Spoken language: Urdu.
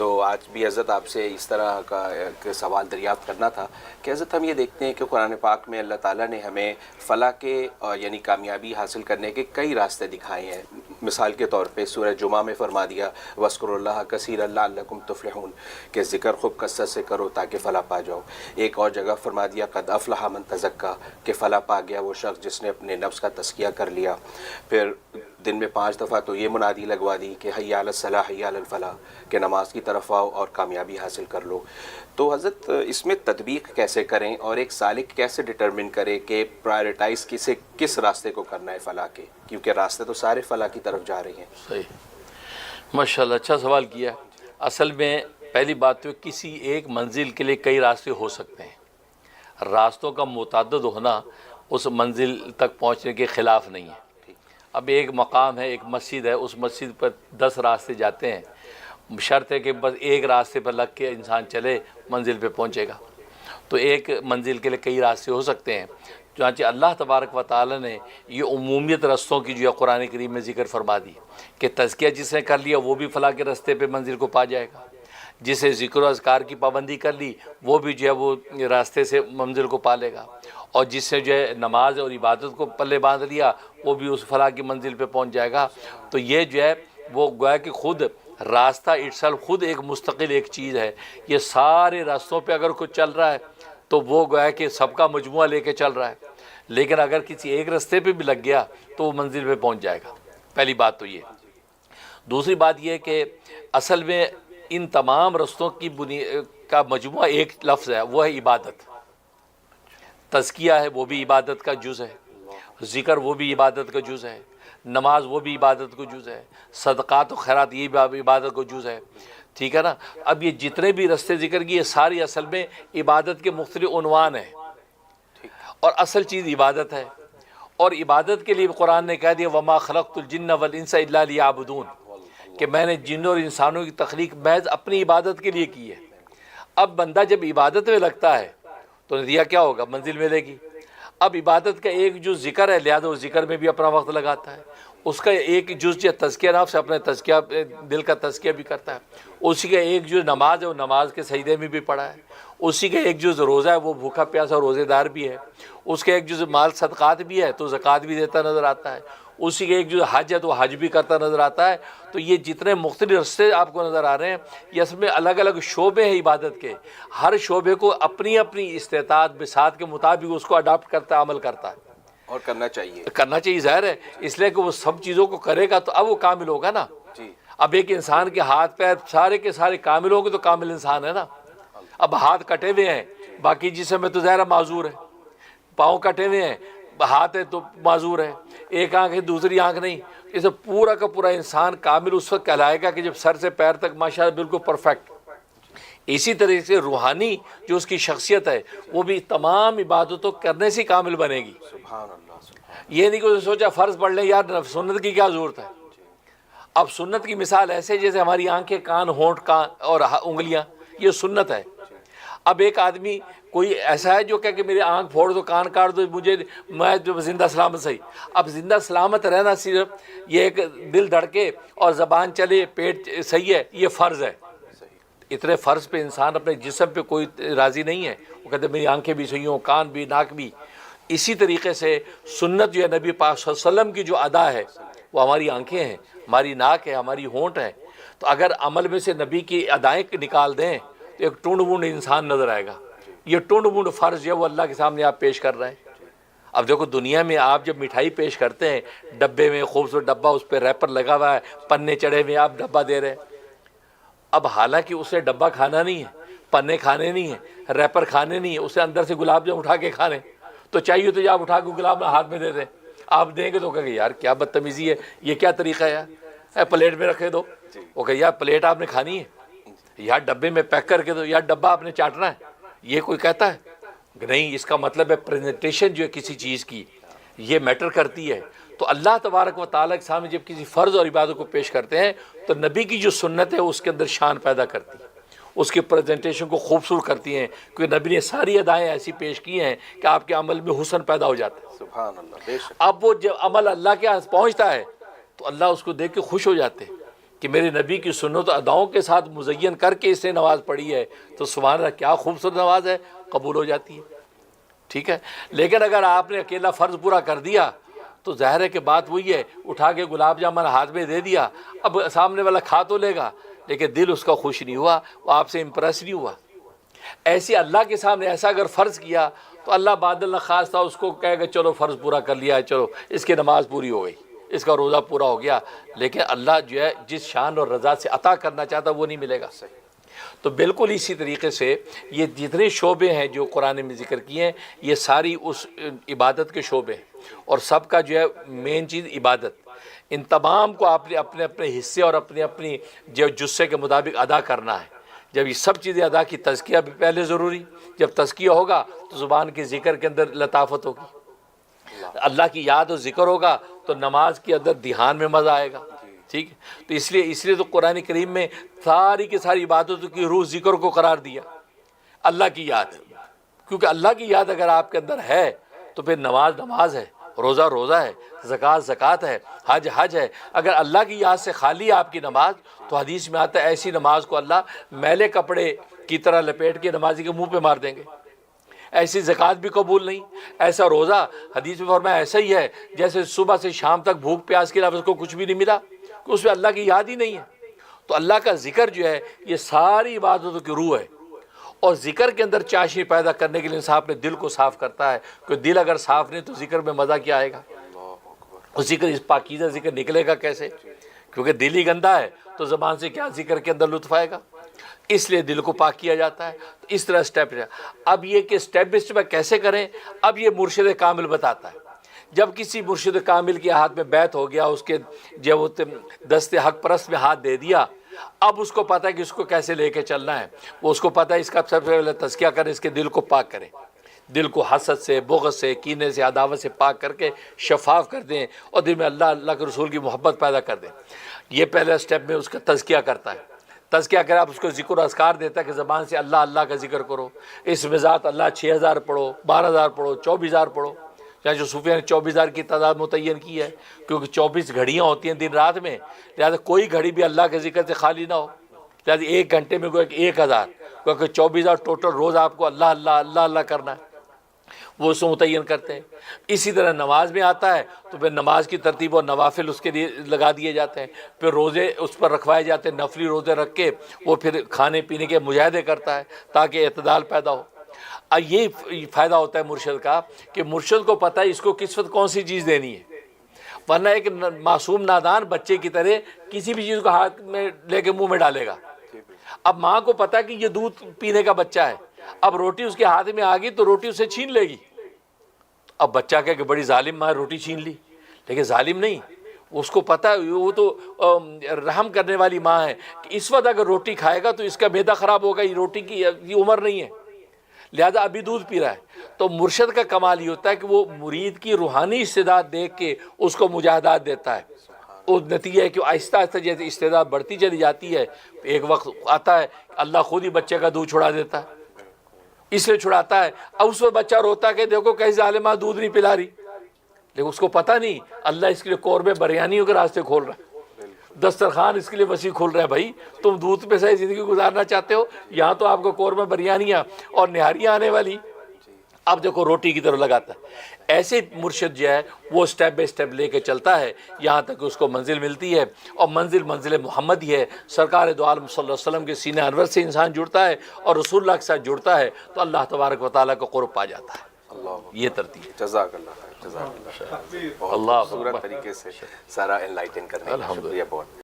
تو آج بھی حضرت آپ سے اس طرح کا ایک سوال دریافت کرنا تھا کہ حضرت ہم یہ دیکھتے ہیں کہ قرآن پاک میں اللہ تعالیٰ نے ہمیں فلاح کے یعنی کامیابی حاصل کرنے کے کئی راستے دکھائے ہیں. مثال کے طور پہ سورہ جمعہ میں فرما دیا وَاذْكُرُوا اللَّهَ كَثِيرًا لَعَلَّكُمْ تُفْلِحُونَ کہ ذکر خوب کثرت سے کرو تاکہ فلاح پا جاؤ. ایک اور جگہ فرما دیا قَدْ أَفْلَحَ مَنْ تَزَكَّىٰ کہ فلاح پا گیا وہ شخص جس نے اپنے نفس کا تزکیہ کر لیا. پھر دن میں 5 دفعہ تو یہ منادی لگوا دی کہ حی علی الصلاح حی علی الفلاح کہ نماز کی طرف آؤ اور کامیابی حاصل کر لو. تو حضرت اس میں تطبیق کیسے کریں اور ایک سالک کیسے ڈٹرمن کرے کہ پرائرٹائز کس راستے کو کرنا ہے فلاح کے، کیونکہ راستے تو سارے فلاح کی طرف جا رہے ہیں. صحیح، ماشاءاللہ اچھا سوال کیا. اصل میں پہلی بات تو کسی ایک منزل کے لیے کئی راستے ہو سکتے ہیں. راستوں کا متعدد ہونا اس منزل تک پہنچنے کے خلاف نہیں ہے. اب ایک مقام ہے، ایک مسجد ہے، اس مسجد پر 10 راستے جاتے ہیں، شرط ہے کہ بس ایک راستے پر لگ کے انسان چلے منزل پہ پہنچے گا. تو ایک منزل کے لیے کئی راستے ہو سکتے ہیں. چنانچہ اللہ تبارک و تعالی نے یہ عمومیت رستوں کی جو ہے قرآن کریم میں ذکر فرما دی کہ تزکیہ جس نے کر لیا وہ بھی فلاح کے راستے پہ منزل کو پا جائے گا، جسے ذکر و اذکار کی پابندی کر لی وہ بھی جو ہے وہ راستے سے منزل کو پا لے گا، اور جس نے جو ہے نماز اور عبادت کو پلے باندھ لیا وہ بھی اس فلاح کی منزل پہ پہنچ جائے گا. تو یہ جو ہے وہ گویا کہ خود راستہ اٹسلف خود ایک مستقل ایک چیز ہے. یہ سارے راستوں پہ اگر کوئی چل رہا ہے تو وہ گویا کہ سب کا مجموعہ لے کے چل رہا ہے، لیکن اگر کسی ایک راستے پہ بھی لگ گیا تو وہ منزل پہ پہنچ جائے گا. پہلی بات تو یہ. دوسری بات یہ کہ اصل میں ان تمام رستوں کی کا مجموعہ ایک لفظ ہے، وہ ہے عبادت. تزکیہ ہے وہ بھی عبادت کا جز ہے، ذکر وہ بھی عبادت کا جز ہے، نماز وہ بھی عبادت کو جز ہے، صدقات و خیرات یہ بھی عبادت کو جز ہے. ٹھیک ہے نا. اب یہ جتنے بھی رستے ذکر کی یہ ساری اصل میں عبادت کے مختلف عنوان ہیں، اور اصل چیز عبادت ہے. اور عبادت کے لیے قرآن نے کہہ دیا وما خلقت الجن والانس الا لیعبدون کہ میں نے جنوں اور انسانوں کی تخلیق محض اپنی عبادت کے لیے کی ہے. اب بندہ جب عبادت میں لگتا ہے تو نتیجہ کیا ہوگا؟ منزل ملے گی. اب عبادت کا ایک جو ذکر ہے لہذا وہ ذکر میں بھی اپنا وقت لگاتا ہے. اس کا ایک جز جو تزکیہ نفس اپنے تزکیہ دل کا تزکیہ بھی کرتا ہے. اسی کا ایک جو نماز ہے وہ نماز کے سجدے میں بھی پڑھا ہے. اسی کا ایک جو روزہ ہے وہ بھوکا پیاسا روزے دار بھی ہے. اس کا ایک جو مال صدقات بھی ہے تو زکوٰۃ بھی دیتا نظر آتا ہے. اسی کا ایک جو حج ہے تو حج بھی کرتا نظر آتا ہے. تو یہ جتنے مختلف رستے آپ کو نظر آ رہے ہیں یہ اس میں الگ الگ شعبے ہیں عبادت کے. ہر شعبے کو اپنی اپنی استطاعت بساط کے مطابق اس کو اڈاپٹ کرتا ہے، عمل کرتا ہے، اور کرنا چاہیے ظاہر ہے. اس لیے کہ وہ سب چیزوں کو کرے گا تو اب وہ کامل ہوگا نا. اب ایک انسان کے ہاتھ پیر سارے کے سارے کامل ہوں گے تو کامل انسان ہے نا. اب ہاتھ کٹے ہوئے ہیں باقی جسم میں تو ظاہر معذور ہے، پاؤں کٹے ہوئے ہیں ہاتھ ہے تو معذور ہے، ایک آنکھ ہے دوسری آنکھ نہیں. اسے پورا کا پورا انسان کامل اس وقت کہلائے گا کہ جب سر سے پیر تک ماشاءاللہ بالکل پرفیکٹ. اسی طریقے سے روحانی جو اس کی شخصیت ہے وہ بھی تمام عبادتوں کرنے سے کامل بنے گی. سبحان اللہ. یہ نہیں کہ سوچا فرض پڑھ لیں یار سنت کی کیا ضرورت ہے. اب سنت کی مثال ایسے جیسے ہماری آنکھیں کان ہونٹ کان اور انگلیاں یہ سنت ہے. اب ایک آدمی کوئی ایسا ہے جو کہ میری آنکھ پھوڑ دو کان کاٹ دو مجھے میں جو زندہ سلامت صحیح. اب زندہ سلامت رہنا صرف یہ ایک دل دھڑکے اور زبان چلے پیٹ صحیح ہے یہ فرض ہے. اتنے فرض پہ انسان اپنے جسم پہ کوئی راضی نہیں ہے. وہ کہتے میری آنکھیں بھی صحیح ہوں کان بھی ناک بھی. اسی طریقے سے سنت جو ہے نبی پاک صلی اللہ علیہ وسلم کی جو ادا ہے وہ ہماری آنکھیں ہیں، ہماری ناک ہے، ہماری ہونٹ ہے. تو اگر عمل میں سے نبی کی ادائیں نکال دیں تو ایک ٹونڈ بونڈ انسان نظر آئے گا. یہ ٹونڈ بونڈ فرض جو ہے وہ اللہ کے سامنے آپ پیش کر رہے ہیں. اب دیکھو دنیا میں آپ جب مٹھائی پیش کرتے ہیں ڈبے میں خوبصورت ڈبہ اس پہ ریپر لگا ہوا ہے پنے چڑھے ہوئے آپ ڈبہ دے رہے ہیں. اب حالانکہ اسے ڈبہ کھانا نہیں ہے، پنے کھانے نہیں ہیں، ریپر کھانے نہیں ہے، اسے اندر سے گلاب جامن اٹھا کے کھانے. تو چاہیے تو آپ اٹھا کے گلاب ہاتھ میں دے دیں. آپ دیں گے تو کہیں گے یار کیا بدتمیزی ہے، یہ کیا طریقہ ہے یار، پلیٹ میں رکھے دو. وہ کہ یار پلیٹ آپ نے کھانی ہے یار ڈبے میں پیک کر کے دو، یار ڈبہ آپ نے چاٹنا ہے. یہ کوئی کہتا ہے نہیں. اس کا مطلب ہے پریزنٹیشن جو ہے کسی چیز کی یہ میٹر کرتی ہے. تو اللہ تبارک و تعالیٰ کے سامنے جب کسی فرض اور عبادت کو پیش کرتے ہیں تو نبی کی جو سنت ہے اس کے اندر شان پیدا کرتی ہے، اس کی پریزنٹیشن کو خوبصورت کرتی ہیں، کیونکہ نبی نے ساری ادائیں ایسی پیش کی ہیں کہ آپ کے عمل میں حسن پیدا ہو جاتا ہے. سبحان اللہ. اب وہ جب عمل اللہ کے پاس پہنچتا ہے تو اللہ اس کو دیکھ کے خوش ہو جاتے ہیں کہ میرے نبی کی سنت و اداؤں کے ساتھ مزین کر کے اس نے نماز پڑھی ہے تو سبحان اللہ کیا خوبصورت نماز ہے، قبول ہو جاتی ہے، ٹھیک ہے۔ لیکن اگر آپ نے اکیلا فرض پورا کر دیا تو ظاہر ہے کہ بات وہی ہے، اٹھا کے گلاب جامن ہاتھ میں دے دیا، اب سامنے والا کھا تو لے گا لیکن دل اس کا خوش نہیں ہوا، وہ آپ سے امپریس نہیں ہوا۔ ایسی اللہ کے سامنے ایسا اگر فرض کیا تو اللہ بعد اللہ خاص تھا اس کو کہے گا چلو فرض پورا کر لیا ہے، چلو اس کی نماز پوری ہو گئی، اس کا روزہ پورا ہو گیا، لیکن اللہ جو ہے جس شان اور رضا سے عطا کرنا چاہتا وہ نہیں ملے گا۔ تو بالکل اسی طریقے سے یہ جتنے شعبے ہیں جو قرآن میں ذکر کیے ہیں یہ ساری اس عبادت کے شعبے ہیں، اور سب کا جو ہے مین چیز عبادت، ان تمام کو آپ نے اپنے اپنے حصے اور اپنی اپنی جو جسے کے مطابق ادا کرنا ہے۔ جب یہ سب چیزیں ادا کی، تزکیہ بھی پہلے ضروری، جب تزکیہ ہوگا تو زبان کے ذکر کے اندر لطافت ہوگی، اللہ کی یاد و ذکر ہوگا تو نماز کے اندر دھیان میں مزہ آئے گا، ٹھیک ہے۔ تو اس لیے تو قرآن کریم میں ساری کی ساری عبادتوں کی روح ذکر کو قرار دیا، اللہ کی یاد، کیونکہ اللہ کی یاد اگر آپ کے اندر ہے تو پھر نماز نماز ہے، روزہ روزہ ہے، زکوٰۃ زکوٰۃ ہے، حج حج ہے۔ اگر اللہ کی یاد سے خالی ہے آپ کی نماز تو حدیث میں آتا ہے ایسی نماز کو اللہ میلے کپڑے کی طرح لپیٹ کے نمازی کے منہ پہ مار دیں گے۔ ایسی زکوٰۃ بھی قبول نہیں، ایسا روزہ حدیث میں فرمایا ایسا ہی ہے جیسے صبح سے شام تک بھوک پیاس کے علاوہ اس کو کچھ بھی نہیں ملا، کہ اس میں اللہ کی یاد ہی نہیں ہے۔ تو اللہ کا ذکر جو ہے یہ ساری عبادتوں کی روح ہے، اور ذکر کے اندر چاشنی پیدا کرنے کے لیے انسان اپنے دل کو صاف کرتا ہے، کہ دل اگر صاف نہیں تو ذکر میں مزہ کیا آئے گا، اور ذکر اس پاکیزہ ذکر نکلے گا کیسے، کیونکہ دل ہی گندا ہے تو زبان سے کیا ذکر کے اندر لطف آئے گا، اس لیے دل کو پاک کیا جاتا ہے۔ تو اس طرح سٹیپ ہے۔ اب یہ کہ سٹیپ بائی سٹیپ کیسے کریں، اب یہ مرشد کامل بتاتا ہے۔ جب کسی مرشد کامل کے ہاتھ میں بیعت ہو گیا، اس کے جب وہ دست حق پرست میں ہاتھ دے دیا، اب اس کو پتہ ہے کہ اس کو کیسے لے کے چلنا ہے، وہ اس کو پتہ ہے اس کا سب سے پہلے تزکیہ کرے، اس کے دل کو پاک کرے، دل کو حسد سے، بغض سے، کینے سے، عداوت سے پاک کر کے شفاف کر دیں، اور دل میں اللہ اللہ کے رسول کی محبت پیدا کر دیں۔ یہ پہلا سٹیپ میں اس کا تزکیہ کرتا ہے۔ تزکیہ کرے آپ اس کو ذکر و اذکار دیتا ہے کہ زبان سے اللہ اللہ کا ذکر کرو، اس میں ذات اللہ 6000 پڑھو، 12000 پڑھو، 24000 پڑھو، یا جو صوفیہ نے 24000 کی تعداد متعین کی ہے، کیونکہ 24 گھڑیاں ہوتی ہیں دن رات میں، لہٰذا کوئی گھڑی بھی اللہ کے ذکر سے خالی نہ ہو، لہٰذا 1 گھنٹے میں کوئی 1000، کیونکہ 24000 ٹوٹل روز آپ کو اللہ اللہ اللہ اللہ کرنا ہے، وہ اس کو متعین کرتے ہیں۔ اسی طرح نماز میں آتا ہے تو پھر نماز کی ترتیب اور نوافل اس کے لیے لگا دیے جاتے ہیں، پھر روزے اس پر رکھوائے جاتے ہیں، نفلی روزے رکھ کے وہ پھر کھانے پینے کے مجاہدے کرتا ہے تاکہ اعتدال پیدا ہو۔ یہ فائدہ ہوتا ہے مرشد کا کہ مرشد کو پتہ ہے اس کو کس وقت کون سی چیز دینی ہے، ورنہ ایک معصوم نادان بچے کی طرح کسی بھی چیز کو ہاتھ میں لے کے منہ میں ڈالے گا۔ اب ماں کو پتہ ہے کہ یہ دودھ پینے کا بچہ ہے، اب روٹی اس کے ہاتھ میں آ گئی تو روٹی اسے چھین لے گی۔ اب بچہ کہے کہ بڑی ظالم ماں روٹی چھین لی، لیکن ظالم نہیں، اس کو پتہ ہے وہ تو رحم کرنے والی ماں ہے کہ اس وقت اگر روٹی کھائے گا تو اس کا معدہ خراب ہوگا، یہ روٹی کی یہ عمر نہیں ہے، لہذا ابھی دودھ پی رہا ہے۔ تو مرشد کا کمال یہ ہوتا ہے کہ وہ مرید کی روحانی استعداد دیکھ کے اس کو مجاہدات دیتا ہے، اور نتیجہ ہے کہ آہستہ آہستہ جیسے استعداد بڑھتی چلی جاتی ہے، ایک وقت آتا ہے اللہ خود ہی بچے کا دودھ چھڑا دیتا ہے، اس لیے چھڑاتا ہے۔ اب اس وقت بچہ روتا ہے کہ دیکھو کیسی ظالمہ دودھ نہیں پلا رہی، لیکن اس کو پتہ نہیں اللہ اس کے لیے قورمے بریانیوں کے راستے کھول رہا ہے، دسترخوان اس کے لیے وسیع کھل رہا ہے۔ بھائی تم دودھ پہ صحیح زندگی گزارنا چاہتے ہو، یہاں تو آپ کو قورمے بریانیاں اور نہاریاں آنے والی، اب دیکھو روٹی کی طرف لگاتا ہے۔ ایسے مرشد جو ہے وہ سٹیپ بائی سٹیپ لے کے چلتا ہے یہاں تک اس کو منزل ملتی ہے، اور منزل محمد ہی ہے۔ سرکار دو عالم صلی اللہ علیہ وسلم کے سینہ انور سے انسان جڑتا ہے اور رسول اللہ کے ساتھ جڑتا ہے تو اللہ تبارک و تعالیٰ کا قرب پا جاتا ہے۔ یہ ترتیب ہے۔ جزاک اللہ خیر، جزاک اللہ خیر، بہت اللہ خوبصورت طریقے سے سارا انلائٹن کرنے کا شکریہ بہت۔